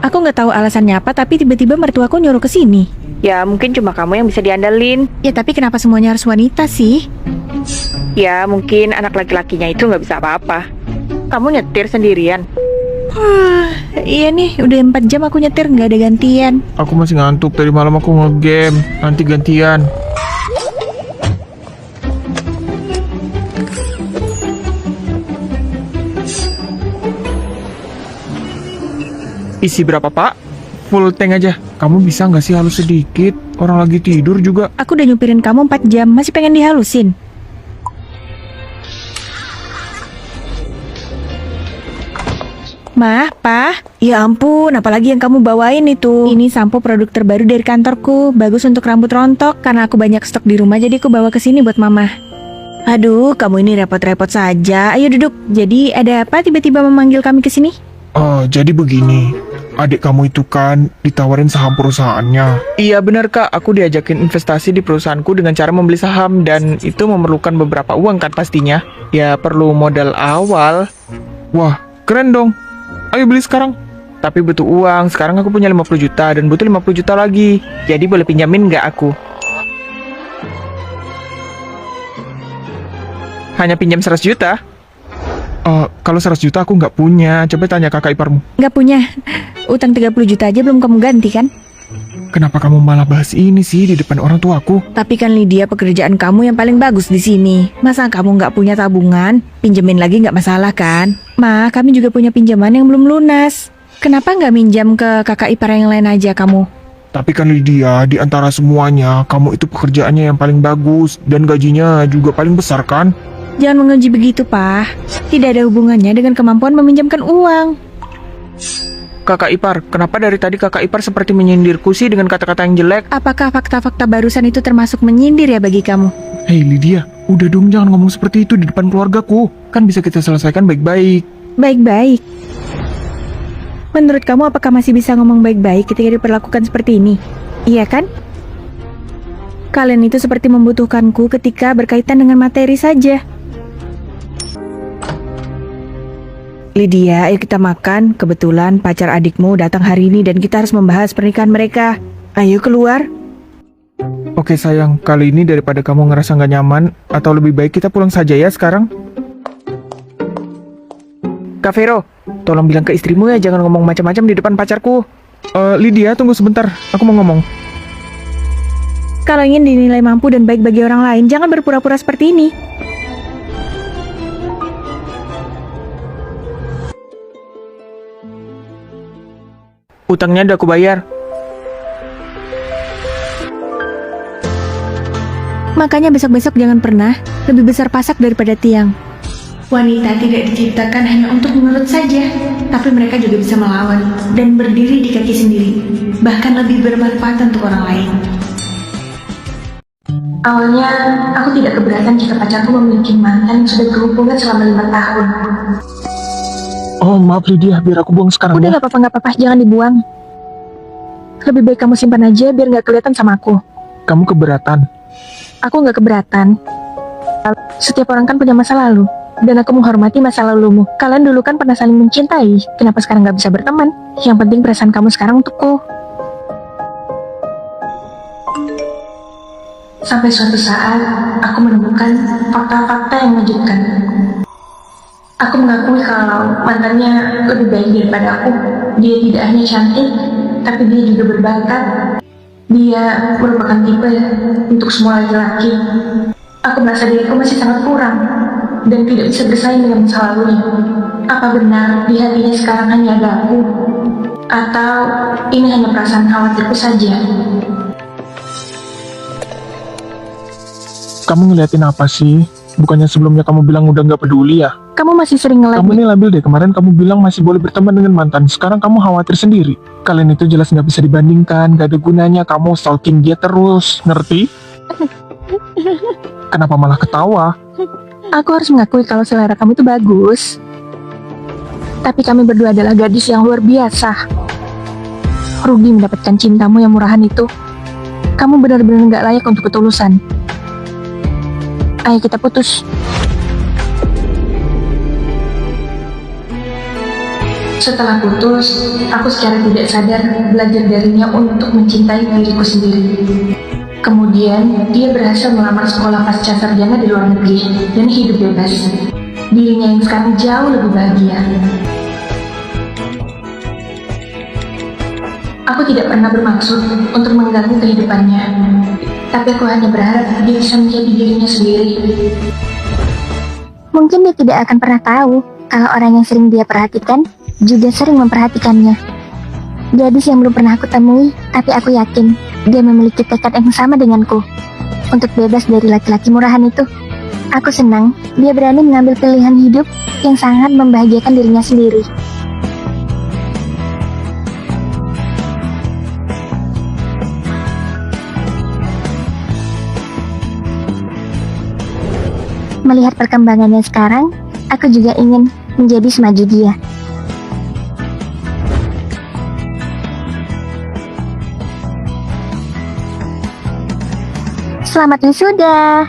Aku nggak tahu alasannya apa, tapi tiba-tiba mertuaku nyuruh ke sini. Ya mungkin cuma kamu yang bisa diandalin. Ya tapi kenapa semuanya harus wanita sih? Ya mungkin anak laki-lakinya itu nggak bisa apa-apa. Kamu nyetir sendirian. Iya nih, udah 4 jam aku nyetir nggak ada gantian. Aku masih ngantuk, tadi malam aku nge-game. Nanti gantian. Isi berapa, Pak? Full tank aja. Kamu bisa nggak sih halus sedikit? Orang lagi tidur juga. Aku udah nyupirin kamu 4 jam, masih pengen dihalusin. Mah, Pah, ya ampun, apalagi yang kamu bawain itu? Ini sampo produk terbaru dari kantorku, bagus untuk rambut rontok. Karena aku banyak stok di rumah, jadi aku bawa ke sini buat mama. Aduh, kamu ini repot-repot saja. Ayo duduk. Jadi ada apa tiba-tiba memanggil kami ke sini? Oh, jadi begini. Adik kamu itu kan ditawarin saham perusahaannya. Iya benar Kak, aku diajakin investasi di perusahaanku dengan cara membeli saham. Dan itu memerlukan beberapa uang kan pastinya. Ya perlu modal awal. Wah, keren dong. Ayo beli sekarang. Tapi butuh uang, sekarang aku punya 50 juta dan butuh 50 juta lagi. Jadi boleh pinjamin nggak aku? Hanya pinjam 100 juta? Kalau 100 juta aku nggak punya. Coba tanya kakak iparmu. Nggak punya. Utang 30 juta aja belum kamu ganti kan? Kenapa kamu malah bahas ini sih di depan orang tuaku? Tapi kan Lydia, pekerjaan kamu yang paling bagus di sini. Masa kamu nggak punya tabungan? Pinjemin lagi nggak masalah kan? Ma, kami juga punya pinjaman yang belum lunas. Kenapa nggak minjam ke kakak ipar yang lain aja kamu? Tapi kan Lydia, di antara semuanya, kamu itu pekerjaannya yang paling bagus dan gajinya juga paling besar kan? Jangan menguji begitu, Pak. Tidak ada hubungannya dengan kemampuan meminjamkan uang. Kakak ipar, kenapa dari tadi kakak ipar seperti menyindirku sih dengan kata-kata yang jelek? Apakah fakta-fakta barusan itu termasuk menyindir ya bagi kamu? Hei Lydia, udah dong jangan ngomong seperti itu di depan keluargaku. Kan bisa kita selesaikan baik-baik. Baik-baik. Menurut kamu apakah masih bisa ngomong baik-baik ketika diperlakukan seperti ini? Iya kan? Kalian itu seperti membutuhkanku ketika berkaitan dengan materi saja. Lydia, ayo kita makan. Kebetulan pacar adikmu datang hari ini dan kita harus membahas pernikahan mereka. Ayo keluar. Oke sayang, kali ini daripada kamu ngerasa nggak nyaman, atau lebih baik kita pulang saja ya sekarang? Kak Vero, tolong bilang ke istrimu ya jangan ngomong macam-macam di depan pacarku. Lydia, tunggu sebentar, aku mau ngomong. Kalau ingin dinilai mampu dan baik bagi orang lain, jangan berpura-pura seperti ini. Utangnya udah aku bayar. Makanya besok-besok jangan pernah lebih besar pasak daripada tiang. Wanita tidak diciptakan hanya untuk menurut saja, tapi mereka juga bisa melawan dan berdiri di kaki sendiri, bahkan lebih bermanfaat untuk orang lain. Awalnya, aku tidak keberatan jika pacarku memiliki mantan yang sudah berhubungan selama 5 tahun. Oh maaf Lydia, biar aku buang sekarang Udah ya. gak apa-apa, jangan dibuang. Lebih baik kamu simpan aja biar gak kelihatan sama aku. Kamu keberatan? Aku gak keberatan. Setiap orang kan punya masa lalu, dan aku menghormati masa lalumu. Kalian dulu kan pernah saling mencintai, kenapa sekarang gak bisa berteman? Yang penting perasaan kamu sekarang untukku. Sampai suatu saat, aku menemukan fakta-fakta yang mengejutkan. Aku mengakui kalau mantannya lebih baik daripada aku. Dia tidak hanya cantik, tapi dia juga berbakat. Dia merupakan tipe untuk semua laki-laki. Aku merasa diriku masih sangat kurang dan tidak bisa bersaing dengan masa lalunya. Apa benar di hatinya sekarang hanya ada aku? Atau ini hanya perasaan khawatirku saja? Kamu ngeliatin apa sih? Bukannya sebelumnya kamu bilang udah nggak peduli ya? Kamu masih sering nge-like. Kamu ini labil deh, kemarin kamu bilang masih boleh berteman dengan mantan. Sekarang kamu khawatir sendiri. Kalian itu jelas nggak bisa dibandingkan, gak ada gunanya kamu stalking dia terus, ngerti? Kenapa malah ketawa? Aku harus mengakui kalau selera kamu itu bagus. Tapi kami berdua adalah gadis yang luar biasa. Rugi mendapatkan cintamu yang murahan itu. Kamu benar-benar gak layak untuk ketulusan. Ayo kita putus. Setelah putus, aku secara tidak sadar belajar darinya untuk mencintai diriku sendiri. Kemudian, dia berhasil melamar sekolah pasca sarjana di luar negeri dan hidup bebas. Dirinya yang sekarang jauh lebih bahagia. Aku tidak pernah bermaksud untuk mengganggu kehidupannya, tapi aku hanya berharap dia bisa menjadi dirinya sendiri. Mungkin dia tidak akan pernah tahu kalau orang yang sering dia perhatikan juga sering memperhatikannya. Gadis yang belum pernah aku temui, tapi aku yakin dia memiliki tekad yang sama denganku untuk bebas dari laki-laki murahan itu. Aku senang dia berani mengambil pilihan hidup yang sangat membahagiakan dirinya sendiri. Melihat perkembangannya sekarang, aku juga ingin menjadi semaju dia. Selamat wisuda.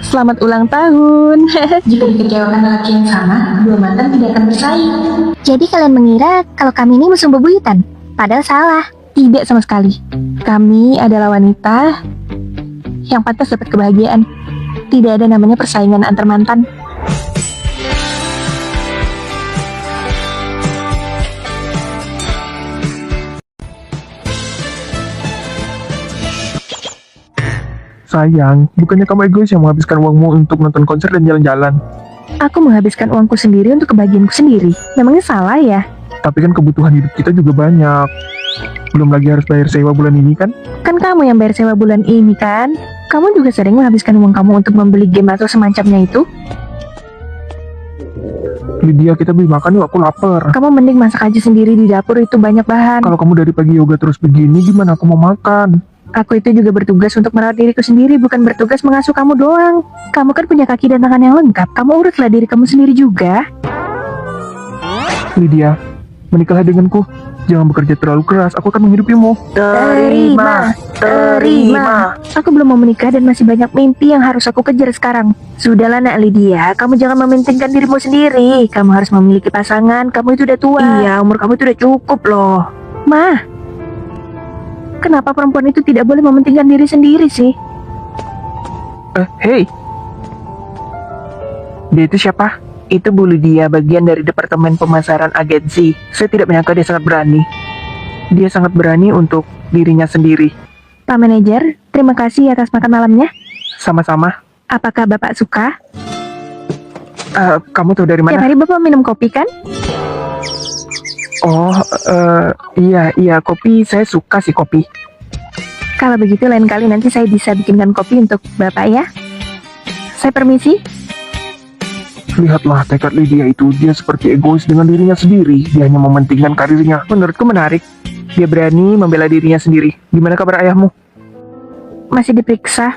Selamat ulang tahun. Jika dikecewakan lelaki yang sama, dua mantan tidak akan bersaing. Jadi kalian mengira kalau kami ini musuh bebuyutan? Padahal salah. Tidak sama sekali. Kami adalah wanita yang pantas dapat kebahagiaan. Tidak ada namanya persaingan antar mantan. Sayang, bukannya kamu egois yang menghabiskan uangmu untuk nonton konser dan jalan-jalan? Aku menghabiskan uangku sendiri untuk kebahagiaanku sendiri. Memangnya salah ya? Tapi kan kebutuhan hidup kita juga banyak. Belum lagi harus bayar sewa bulan ini kan? Kan kamu yang bayar sewa bulan ini kan? Kamu juga sering menghabiskan uang kamu untuk membeli game atau semacamnya itu? Lydia, kita beli makan yuk, aku lapar. Kamu mending masak aja sendiri di dapur, itu banyak bahan. Kalau kamu dari pagi yoga terus begini, gimana aku mau makan? Aku itu juga bertugas untuk merawat diriku sendiri, bukan bertugas mengasuh kamu doang. Kamu kan punya kaki dan tangan yang lengkap. Kamu uruslah diri kamu sendiri juga. Lydia, menikahlah denganku. Jangan bekerja terlalu keras, aku akan menghidupimu. Terima. Aku belum mau menikah dan masih banyak mimpi yang harus aku kejar sekarang. Sudahlah nak Lydia, kamu jangan mementingkan dirimu sendiri. Kamu harus memiliki pasangan, kamu itu udah tua. Iya, umur kamu itu udah cukup loh. Ma, kenapa perempuan itu tidak boleh mementingkan diri sendiri sih? Hey. Dia itu siapa? Itu Bu Lydia, bagian dari Departemen Pemasaran Agensi. Saya tidak menyangka dia sangat berani. Dia sangat berani untuk dirinya sendiri. Pak Manajer, terima kasih atas makan malamnya. Sama-sama. Apakah Bapak suka? Kamu tahu dari Tiap mana? hari Bapak minum kopi kan? Oh, iya, kopi. Saya suka sih kopi. Kalau begitu lain kali nanti saya bisa bikinkan kopi untuk Bapak ya. Saya permisi. Lihatlah tekad Lydia itu, dia seperti egois dengan dirinya sendiri. Dia hanya mementingkan karirnya. Menurutku menarik. Dia berani membela dirinya sendiri. Gimana kabar ayahmu? Masih diperiksa.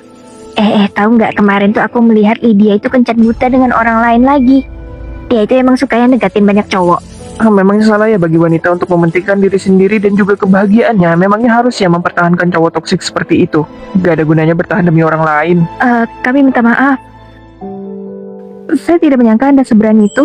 Tahu nggak, kemarin tuh aku melihat Lydia itu kencan buta dengan orang lain lagi. Dia itu emang suka yang deketin banyak cowok. Memangnya salah ya bagi wanita untuk mementingkan diri sendiri dan juga kebahagiaannya? Memangnya harus ya mempertahankan cowok toksik seperti itu? Gak ada gunanya bertahan demi orang lain. Kami minta maaf. Saya tidak menyangka Anda seberani itu.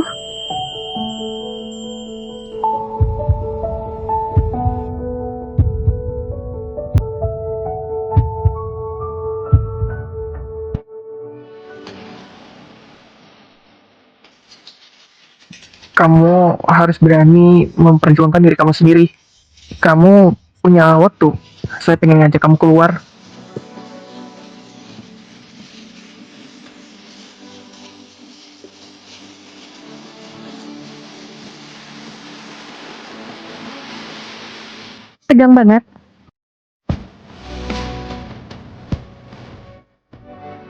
Kamu harus berani memperjuangkan diri kamu sendiri. Kamu punya waktu. Saya pengen ngajak kamu keluar. Tegang banget.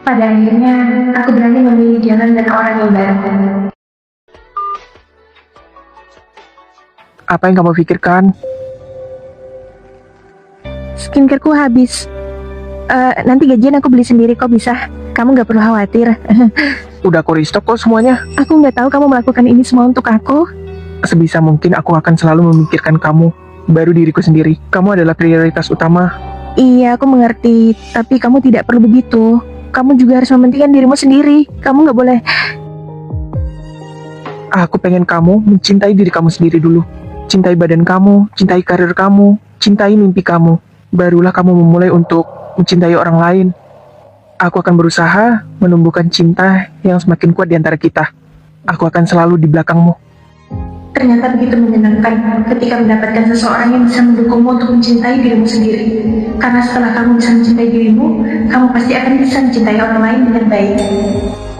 Pada akhirnya, aku berani memilih jalan dan orang yang baru. Apa yang kamu pikirkan? Skincareku habis. Nanti gajian aku beli sendiri kok, bisa. Kamu nggak perlu khawatir. Udah aku restock kok semuanya. Aku nggak tahu kamu melakukan ini semua untuk aku. Sebisa mungkin aku akan selalu memikirkan kamu, baru diriku sendiri. Kamu adalah prioritas utama. Iya, aku mengerti. Tapi kamu tidak perlu begitu. Kamu juga harus mementingkan dirimu sendiri. Kamu nggak boleh. Aku pengen kamu mencintai diri kamu sendiri dulu. cintai badan kamu, cintai karir kamu, cintai mimpi kamu. Barulah kamu memulai untuk mencintai orang lain. Aku akan berusaha menumbuhkan cinta yang semakin kuat di antara kita. Aku akan selalu di belakangmu. Ternyata begitu menyenangkan ketika mendapatkan seseorang yang bisa mendukungmu untuk mencintai dirimu sendiri. Karena setelah kamu bisa mencintai dirimu, kamu pasti akan bisa mencintai orang lain dengan baik.